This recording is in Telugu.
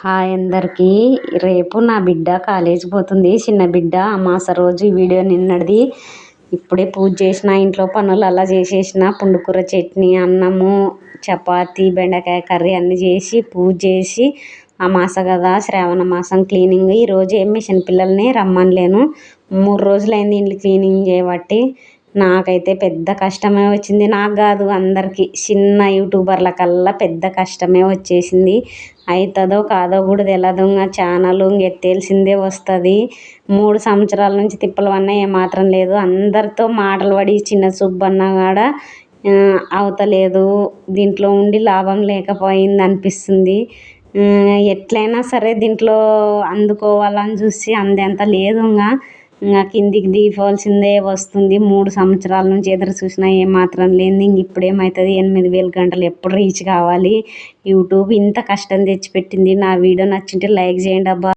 హాయ్ అందరికీ. రేపు నా బిడ్డ కాలేజీ పోతుంది, చిన్న బిడ్డ. అమాస రోజు ఈ వీడియో నిన్నటిది. ఇప్పుడే పూజ చేసిన, ఇంట్లో పనులు అలా చేసేసిన. పుండుకూర చట్నీ, అన్నము, చపాతి, బెండకాయ కర్రీ అన్నీ చేసి పూజ చేసి, అమాస కదా శ్రావణ మాసం క్లీనింగ్. ఈరోజు ఏం మిషన్ పిల్లల్ని రమ్మనిలేను, 3 రోజులైంది ఇంట్లో క్లీనింగ్ చేయబట్టి. నాకైతే పెద్ద కష్టమే వచ్చింది. నాకు కాదు, అందరికీ, చిన్న యూట్యూబర్లకల్లా పెద్ద కష్టమే వచ్చేసింది. అవుతుందో కాదో కూడా తెలియదు. ఇంకా ఛానల్ తెలిసిందే వస్తుంది. 3 సంవత్సరాల నుంచి తిప్పలు అన్నా ఏమాత్రం లేదు. అందరితో మాటలు పడి చిన్న సుబ్బన్న కాడ అవతలేదు. దీంట్లో ఉండి లాభం లేకపోయింది అనిపిస్తుంది. ఎట్లయినా సరే దీంట్లో అందుకోవాలని చూసి అందేంత లేదు. ఇంకా కిందికి దిగిపోవాల్సిందే వస్తుంది. 3 సంవత్సరాల నుంచి ఎదురు చూసినా ఏమాత్రం లేదు. ఇంక ఇప్పుడేమవుతుంది, 8000 గంటలు ఎప్పుడు రీచ్ కావాలి. యూట్యూబ్ ఇంత కష్టం తెచ్చిపెట్టింది. నా వీడియో నచ్చింటే లైక్ చేయండి అబ్బా.